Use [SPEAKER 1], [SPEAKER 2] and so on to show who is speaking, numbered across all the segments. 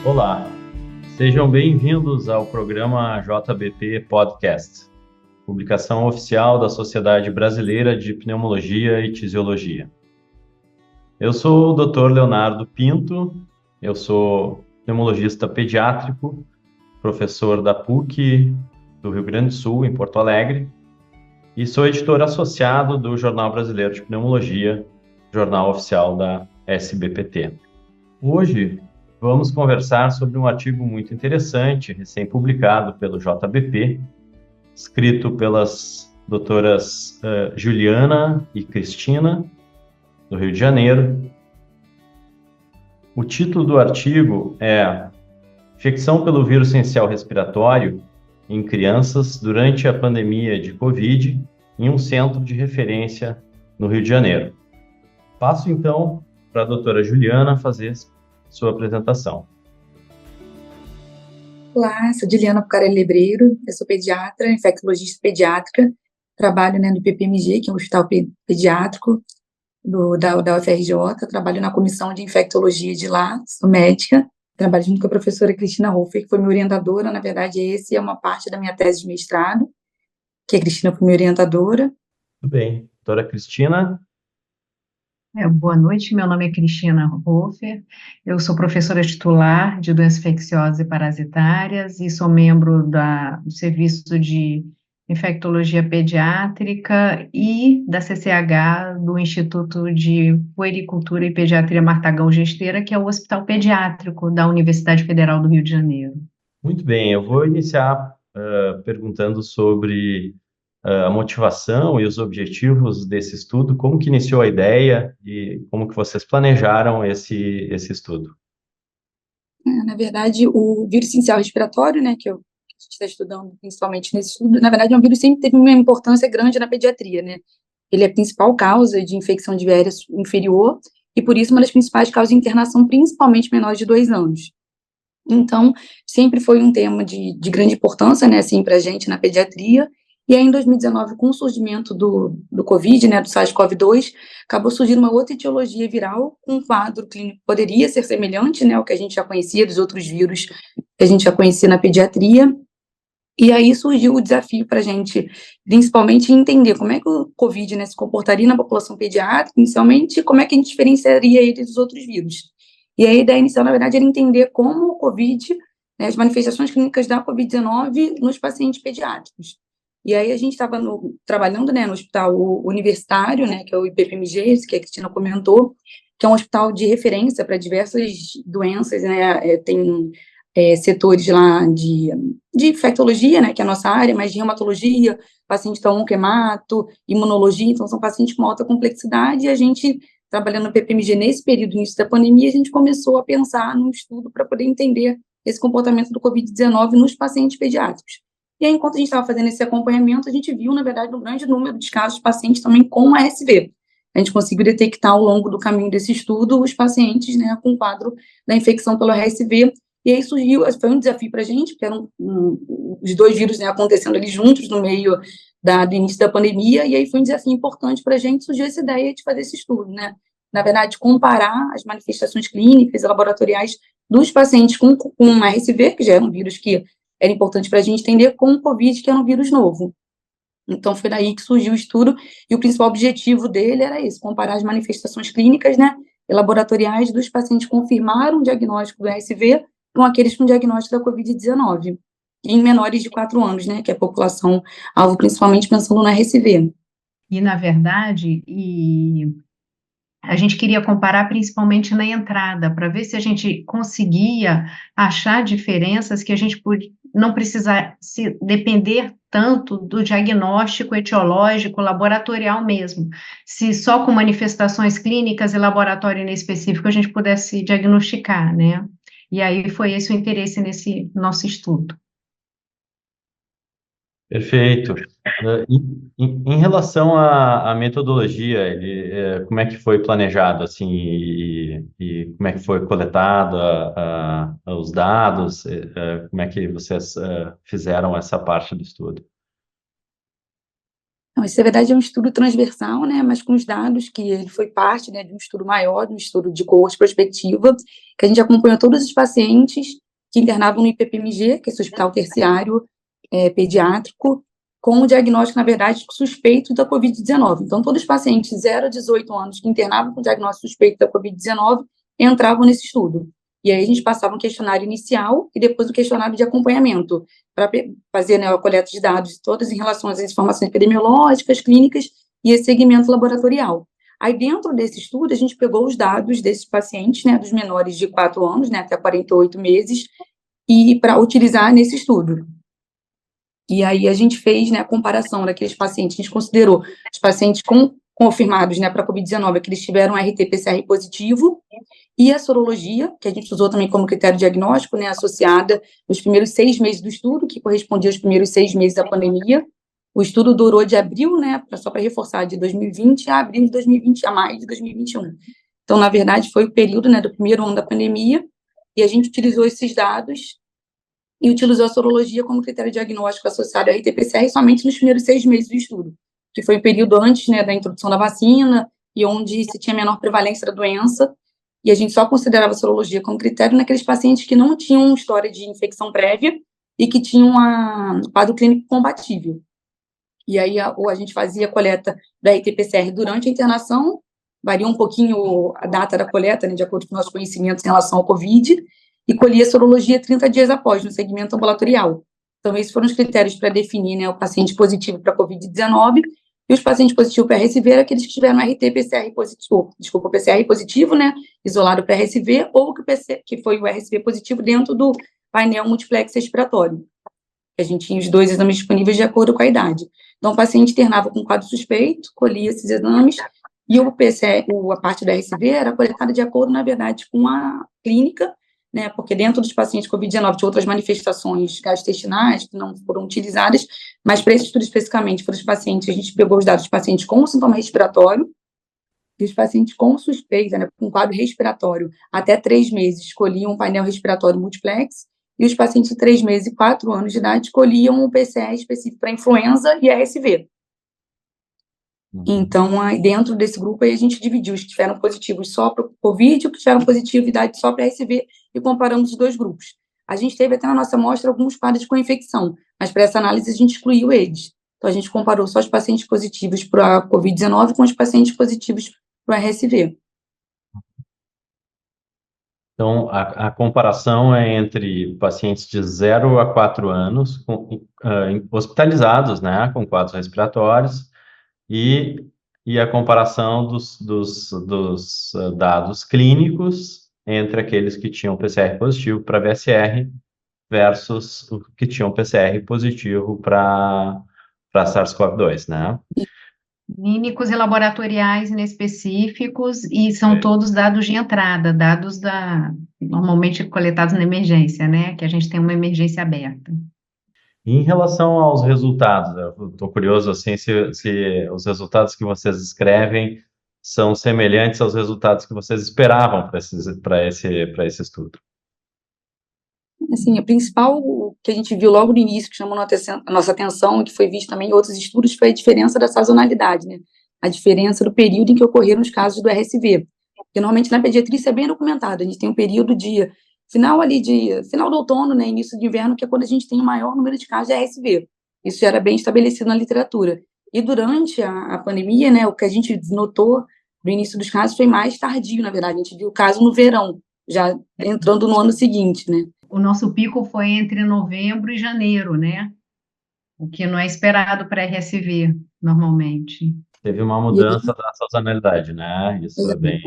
[SPEAKER 1] Olá, sejam bem-vindos ao programa JBP Podcast, publicação oficial da Sociedade Brasileira de Pneumologia e Tisiologia. Eu sou o Dr. Leonardo Pinto, eu sou pneumologista pediátrico, professor da PUC do Rio Grande do Sul, em Porto Alegre, e sou editor associado do Jornal Brasileiro de Pneumologia, jornal oficial da SBPT. Hoje, vamos conversar sobre um artigo muito interessante, recém-publicado pelo JBP, escrito pelas doutoras Juliana e Cristina, do Rio de Janeiro. O título do artigo é Infecção pelo vírus essencial respiratório em crianças durante a pandemia de Covid em um centro de referência no Rio de Janeiro. Passo, então, para a doutora Juliana fazer sua apresentação.
[SPEAKER 2] Olá, sou Juliana Pucarelli Lebreiro, eu sou pediatra, infectologista pediátrica, trabalho no IPPMG, que é um hospital pediátrico da UFRJ, trabalho na comissão de infectologia de lá, sou médica, trabalho junto com a professora Cristina Hofer, que foi minha orientadora, na verdade esse é uma parte da minha tese de mestrado, que a Cristina foi minha orientadora.
[SPEAKER 1] Tudo bem. Doutora Cristina?
[SPEAKER 3] Boa noite, meu nome é Cristina Hofer, eu sou professora titular de doenças infecciosas e parasitárias e sou membro do Serviço de Infectologia Pediátrica e da CCH, do Instituto de Puericultura e Pediatria Martagão Gesteira, que é o Hospital Pediátrico da Universidade Federal do Rio de Janeiro.
[SPEAKER 1] Muito bem, eu vou iniciar perguntando sobre a motivação e os objetivos desse estudo, como que iniciou a ideia e como que vocês planejaram esse estudo.
[SPEAKER 2] Na verdade, o vírus essencial respiratório, né, que a gente está estudando principalmente nesse estudo, na verdade é um vírus que sempre teve uma importância grande na pediatria, né? Ele é a principal causa de infecção de viéria inferior e, por isso, uma das principais causas de internação, principalmente menores de 2 anos. Então, sempre foi um tema de grande importância, né, assim, para a gente na pediatria. E aí, em 2019, com o surgimento do Covid, né, do SARS-CoV-2, acabou surgindo uma outra etiologia viral, com um quadro clínico que poderia ser semelhante, né, ao que a gente já conhecia dos outros vírus que a gente já conhecia na pediatria. E aí surgiu o desafio para a gente, principalmente, entender como é que o Covid, né, se comportaria na população pediátrica, inicialmente, e como é que a gente diferenciaria ele dos outros vírus. E a ideia inicial, na verdade, era entender como o Covid, né, as manifestações clínicas da Covid-19 nos pacientes pediátricos. E aí a gente estava trabalhando, né, no hospital universitário, né, que é o IPPMG, esse que a Cristina comentou, que é um hospital de referência para diversas doenças, né, tem setores lá de infectologia, né, que é a nossa área, mas de reumatologia, paciente com onquemato, imunologia, então são pacientes com alta complexidade, e a gente, trabalhando no PPMG nesse período, início da pandemia, a gente começou a pensar num estudo para poder entender esse comportamento do Covid-19 nos pacientes pediátricos. E aí, enquanto a gente estava fazendo esse acompanhamento, a gente viu, na verdade, um grande número de casos de pacientes também com ASV. A gente conseguiu detectar ao longo do caminho desse estudo os pacientes, né, com quadro da infecção pelo RSV. E aí surgiu, foi um desafio para a gente, porque eram os dois vírus, né, acontecendo ali juntos no meio do início da pandemia, e aí foi um desafio importante para a gente, surgiu essa ideia de fazer esse estudo, né? Na verdade, comparar as manifestações clínicas e laboratoriais dos pacientes com RSV, que já é um vírus que era importante para a gente entender, com o Covid, que é um vírus novo. Então, foi daí que surgiu o estudo, e o principal objetivo dele era esse, comparar as manifestações clínicas, né, e laboratoriais dos pacientes que confirmaram o diagnóstico do RSV com aqueles com diagnóstico da Covid-19, em menores de 4 anos, né, que é a população alvo, principalmente pensando no RSV.
[SPEAKER 3] E, na verdade, a gente queria comparar principalmente na entrada, para ver se a gente conseguia achar diferenças que a gente não precisasse depender tanto do diagnóstico etiológico laboratorial mesmo, se só com manifestações clínicas e laboratório inespecífico a gente pudesse diagnosticar, né? E aí foi esse o interesse nesse nosso estudo.
[SPEAKER 1] Perfeito. Em relação à metodologia, como é que foi planejado, assim, e como é que foi coletado os dados, como é que vocês fizeram essa parte do estudo?
[SPEAKER 2] Não, isso, na verdade, é um estudo transversal, né, mas com os dados que ele foi parte, né, de um estudo maior, de um estudo de coorte prospectiva, que a gente acompanhou todos os pacientes que internavam no IPPMG, que é esse hospital terciário pediátrico, com o diagnóstico, na verdade, suspeito da Covid-19. Então, todos os pacientes 0 a 18 anos que internavam com diagnóstico suspeito da Covid-19 entravam nesse estudo. E aí a gente passava um questionário inicial e depois o questionário de acompanhamento, para fazer, né, a coleta de dados todas em relação às informações epidemiológicas, clínicas e esse segmento laboratorial. Aí, dentro desse estudo, a gente pegou os dados desses pacientes, né, dos menores de 4 anos, né, até 48 meses, e para utilizar nesse estudo. E aí a gente fez, né, a comparação daqueles pacientes, a gente considerou os pacientes confirmados, né, para a Covid-19, que eles tiveram RT-PCR positivo, e a sorologia, que a gente usou também como critério diagnóstico, né, associada nos primeiros 6 meses do estudo, que correspondia aos primeiros 6 meses da pandemia. O estudo durou de abril, né, só para reforçar, de 2020 a abril de 2020, a maio de 2021. Então, na verdade, foi o período, né, do primeiro ano da pandemia, e a gente utilizou esses dados e utilizou a sorologia como critério diagnóstico associado à RT-PCR somente nos primeiros 6 meses do estudo, que foi o período antes, né, da introdução da vacina e onde se tinha menor prevalência da doença, e a gente só considerava a sorologia como critério naqueles pacientes que não tinham história de infecção prévia e que tinham um quadro clínico compatível. E aí a gente fazia a coleta da RT-PCR durante a internação, varia um pouquinho a data da coleta, né, de acordo com nossos conhecimentos em relação ao COVID, e colhia a sorologia 30 dias após, no segmento ambulatorial. Então, esses foram os critérios para definir, né, o paciente positivo para COVID-19, e os pacientes positivos para RSV eram aqueles que tiveram RT-PCR positivo, PCR positivo, né, isolado para RSV, ou que foi o RSV positivo dentro do painel multiplex respiratório. A gente tinha os 2 exames disponíveis de acordo com a idade. Então, o paciente internava com quadro suspeito, colhia esses exames, e a parte da RSV era coletada de acordo, na verdade, com a clínica, né, porque dentro dos pacientes COVID-19 tinha outras manifestações gastrointestinais que não foram utilizadas, mas para esse estudo especificamente, para os pacientes, a gente pegou os dados dos pacientes com sintoma respiratório, e os pacientes com suspeita, né, com quadro respiratório, até 3 meses, escolhiam um painel respiratório multiplex, e os pacientes de 3 meses e 4 anos de idade escolhiam um PCR específico para influenza e RSV. Então, aí, dentro desse grupo, aí a gente dividiu os que tiveram positivos só para o COVID, os que tiveram positividade só para RSV, e comparamos os 2 grupos. A gente teve até na nossa amostra alguns quadros com infecção, mas para essa análise a gente excluiu eles. Então, a gente comparou só os pacientes positivos para a COVID-19 com os pacientes positivos para o RSV.
[SPEAKER 1] Então, a comparação é entre pacientes de 0 a 4 anos hospitalizados, né, com quadros respiratórios, e a comparação dos dados clínicos entre aqueles que tinham PCR positivo para VSR versus os que tinham PCR positivo para SARS-CoV-2, né?
[SPEAKER 3] Clínicos e laboratoriais inespecíficos, e são todos dados de entrada, dados normalmente coletados na emergência, né? Que a gente tem uma emergência aberta.
[SPEAKER 1] Em relação aos resultados, eu estou curioso assim, se os resultados que vocês escrevem são semelhantes aos resultados que vocês esperavam para esse estudo.
[SPEAKER 2] Assim, o principal que a gente viu logo no início, que chamou a nossa atenção, e que foi visto também em outros estudos, foi a diferença da sazonalidade, né? A diferença do período em que ocorreram os casos do RSV. Porque normalmente na pediatria isso é bem documentado. A gente tem um período de final do outono, né, início de inverno, que é quando a gente tem o maior número de casos de RSV. Isso já era bem estabelecido na literatura. E durante a pandemia, né, o que a gente notou no início dos casos foi mais tardio, na verdade. A gente viu o caso no verão, já entrando no ano seguinte, né?
[SPEAKER 3] O nosso pico foi entre novembro e janeiro, né? O que não é esperado para RSV, normalmente.
[SPEAKER 1] Teve uma mudança da sazonalidade, né? Isso é bem...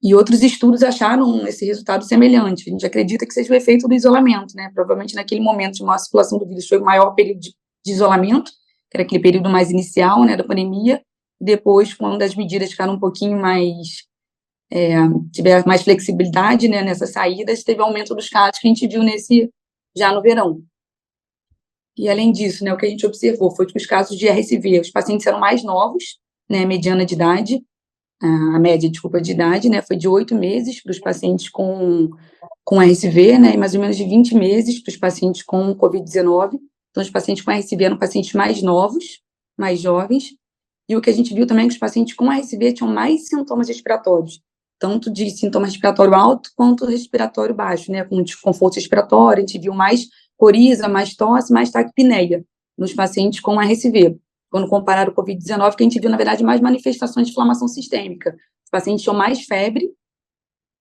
[SPEAKER 2] E outros estudos acharam esse resultado semelhante. A gente acredita que seja o efeito do isolamento, né? Provavelmente naquele momento de maior circulação do vírus foi o maior período de isolamento, que era aquele período mais inicial, né, da pandemia. Depois, quando as medidas ficaram um pouquinho mais... tiver mais flexibilidade, né, nessas saídas, teve aumento dos casos que a gente viu já no verão. E, além disso, né, o que a gente observou foi que os casos de RSV, os pacientes eram mais novos, né, mediana de idade, a média, de idade, né, foi de 8 meses para os pacientes com RSV, né, e mais ou menos de 20 meses para os pacientes com Covid-19. Então, os pacientes com RSV eram pacientes mais novos, mais jovens, e o que a gente viu também é que os pacientes com RSV tinham mais sintomas respiratórios, tanto de sintoma respiratório alto quanto respiratório baixo, né, com desconforto respiratório. A gente viu mais coriza, mais tosse, mais taquipneia nos pacientes com RSV. Quando compararam o COVID-19, que a gente viu, na verdade, mais manifestações de inflamação sistêmica. Os pacientes tinham mais febre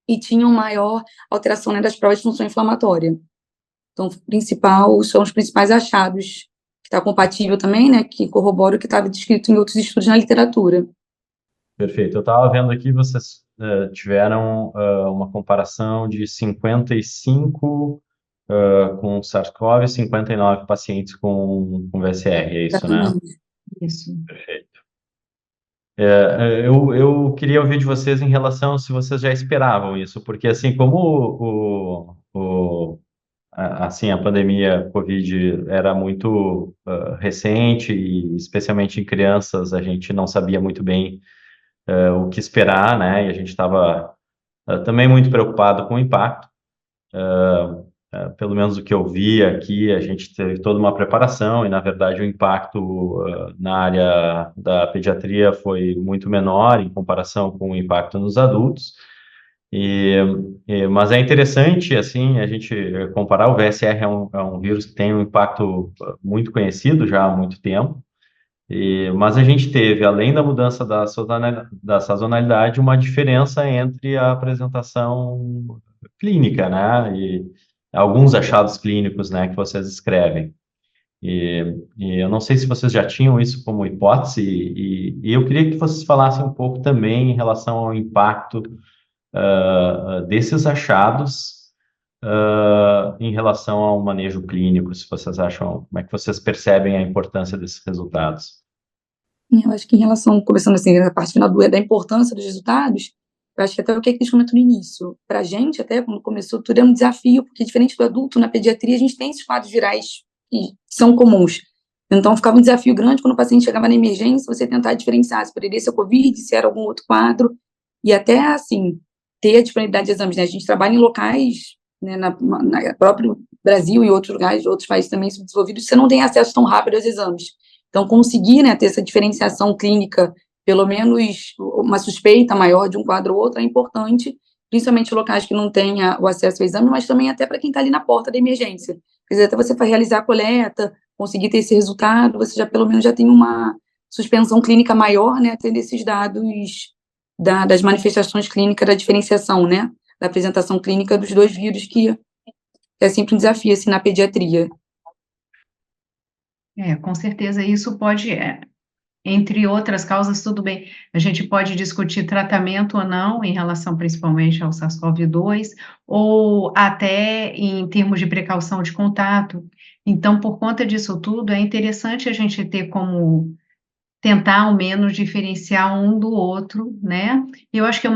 [SPEAKER 2] e tinham maior alteração, né, das provas de função inflamatória. Então, são os principais achados, que está compatível também, né, que corrobora o que estava descrito em outros estudos na literatura.
[SPEAKER 1] Perfeito. Eu estava vendo aqui, vocês tiveram uma comparação de 55 com SARS-CoV e 59 pacientes com VSR, é isso, né?
[SPEAKER 3] Isso.
[SPEAKER 1] Perfeito. Eu queria ouvir de vocês em relação se vocês já esperavam isso, porque assim como assim, a pandemia Covid era muito recente e especialmente em crianças a gente não sabia muito bem o que esperar, né? E a gente estava também muito preocupado com o impacto. Pelo menos o que eu vi aqui, a gente teve toda uma preparação e, na verdade, o impacto na área da pediatria foi muito menor em comparação com o impacto nos adultos. Mas é interessante, assim, a gente comparar. O VSR é um vírus que tem um impacto muito conhecido já há muito tempo. Mas a gente teve, além da mudança da sazonalidade, uma diferença entre a apresentação clínica, né? E alguns achados clínicos, né, que vocês escrevem. E eu não sei se vocês já tinham isso como hipótese, e eu queria que vocês falassem um pouco também em relação ao impacto desses achados em relação ao manejo clínico, se vocês acham, como é que vocês percebem a importância desses resultados?
[SPEAKER 2] Eu acho que em relação, começando assim, na parte final da importância dos resultados, eu acho que até o que eles comentam no início, para a gente, até quando começou tudo, é um desafio, porque diferente do adulto, na pediatria, a gente tem esses quadros virais que são comuns. Então, ficava um desafio grande quando o paciente chegava na emergência, você tentar diferenciar se poderia ser Covid, se era algum outro quadro, e até, assim, ter a disponibilidade de exames, né? A gente trabalha em locais, né, na próprio Brasil e outros lugares, outros países também subdesenvolvidos, você não tem acesso tão rápido aos exames. Então, conseguir, né, ter essa diferenciação clínica, pelo menos uma suspeita maior de um quadro ou outro, é importante, principalmente em locais que não tenha o acesso ao exame, mas também até para quem está ali na porta da emergência. Quer dizer, até você para realizar a coleta, conseguir ter esse resultado, você já pelo menos já tem uma suspensão clínica maior, né, tendo esses dados das manifestações clínicas, da diferenciação, né, da apresentação clínica dos dois vírus, que é sempre um desafio, assim, na pediatria.
[SPEAKER 3] Com certeza isso pode, entre outras causas, tudo bem, a gente pode discutir tratamento ou não em relação principalmente ao SARS-CoV-2, ou até em termos de precaução de contato. Então, por conta disso tudo, é interessante a gente ter como tentar ao menos diferenciar um do outro, né? E eu acho que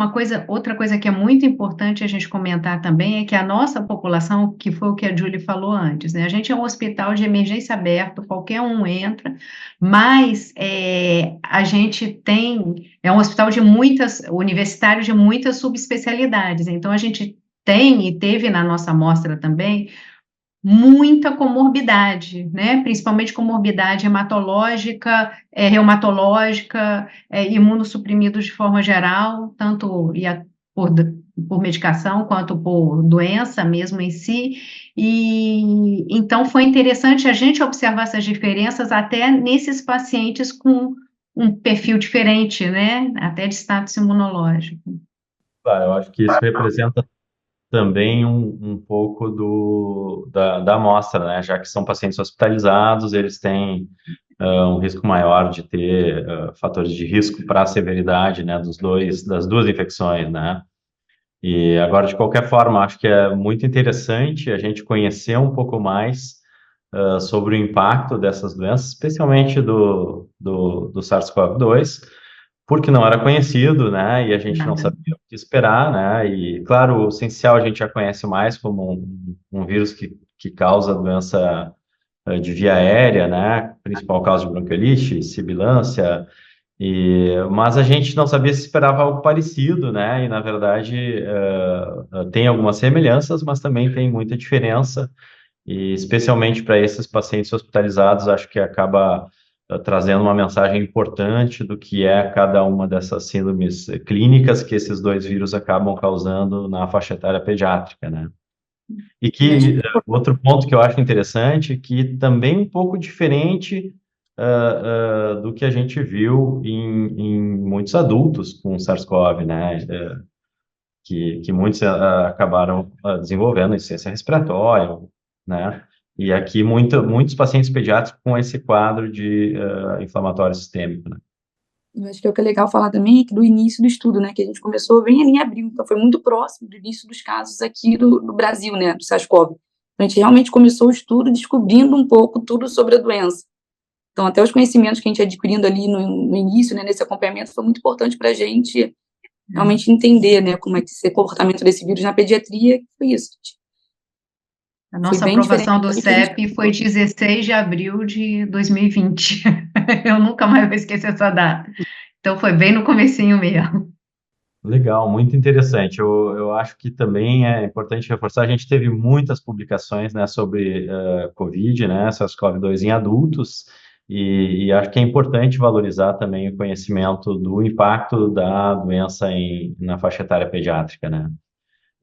[SPEAKER 3] outra coisa que é muito importante a gente comentar também é que a nossa população, que foi o que a Julie falou antes, né? A gente é um hospital de emergência aberto, qualquer um entra, mas a gente é um hospital universitário de muitas subespecialidades, então a gente tem e teve na nossa amostra também muita comorbidade, né? Principalmente comorbidade hematológica, reumatológica, imunossuprimidos de forma geral, tanto por medicação quanto por doença mesmo em si. E então foi interessante a gente observar essas diferenças até nesses pacientes com um perfil diferente, né? Até de status imunológico.
[SPEAKER 1] Claro, eu acho que isso representa também um pouco da amostra, né? Já que são pacientes hospitalizados, eles têm um risco maior de ter fatores de risco para a severidade, né? Das duas infecções, né? E agora, de qualquer forma, acho que é muito interessante a gente conhecer um pouco mais sobre o impacto dessas doenças, especialmente do SARS-CoV-2, porque não era conhecido, né? E a gente não sabia o que esperar, né? E, claro, o essencial a gente já conhece mais como um vírus que causa doença de via aérea, né? Principal causa de bronquiolite, sibilância, mas a gente não sabia se esperava algo parecido, né? E, na verdade, tem algumas semelhanças, mas também tem muita diferença, e especialmente para esses pacientes hospitalizados, acho que acaba trazendo uma mensagem importante do que é cada uma dessas síndromes clínicas que esses dois vírus acabam causando na faixa etária pediátrica, né? E que outro ponto que eu acho interessante, que também um pouco diferente do que a gente viu em muitos adultos com SARS-CoV, né? Que muitos acabaram desenvolvendo insuficiência respiratória, né? E aqui muitos pacientes pediátricos com esse quadro de inflamatório sistêmico, né?
[SPEAKER 2] Eu acho que o que é legal falar também é que do início do estudo, né, que a gente começou bem ali em abril, então foi muito próximo do início dos casos aqui do Brasil, né, do SARS-CoV. A gente realmente começou o estudo descobrindo um pouco tudo sobre a doença. Então, até os conhecimentos que a gente adquirindo ali no início, né, nesse acompanhamento, foi muito importante para a gente realmente entender, né, como é que esse comportamento desse vírus na pediatria, que foi isso.
[SPEAKER 3] A nossa aprovação do CEP foi 16 de abril de 2020. Eu nunca mais vou esquecer essa data. Então, foi bem no comecinho mesmo.
[SPEAKER 1] Legal, muito interessante. Eu acho que também é importante reforçar, a gente teve muitas publicações, né, sobre COVID, né, SARS-CoV-2 em adultos, e acho que é importante valorizar também o conhecimento do impacto da doença na faixa etária pediátrica, né?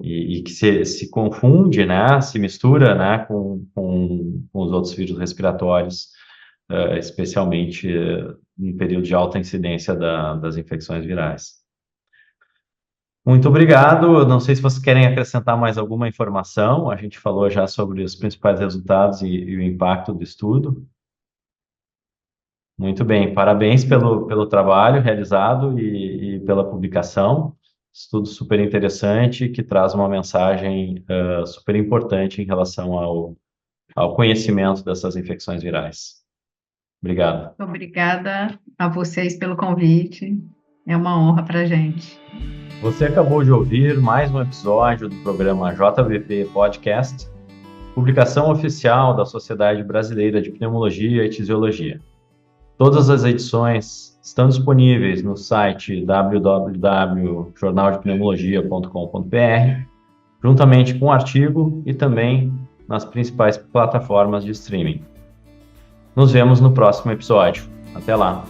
[SPEAKER 1] E que se confunde, né, se mistura, né, com os outros vírus respiratórios, especialmente no período de alta incidência das infecções virais. Muito obrigado. Eu não sei se vocês querem acrescentar mais alguma informação. A gente falou já sobre os principais resultados e o impacto do estudo. Muito bem, parabéns pelo trabalho realizado e pela publicação. Estudo super interessante que traz uma mensagem super importante em relação ao conhecimento dessas infecções virais. Obrigado.
[SPEAKER 3] Obrigada a vocês pelo convite. É uma honra para a gente.
[SPEAKER 1] Você acabou de ouvir mais um episódio do programa JBP Podcast, publicação oficial da Sociedade Brasileira de Pneumologia e Tisiologia. Todas as edições estão disponíveis no site www.jornaldepneumologia.com.br, juntamente com o artigo e também nas principais plataformas de streaming. Nos vemos no próximo episódio. Até lá!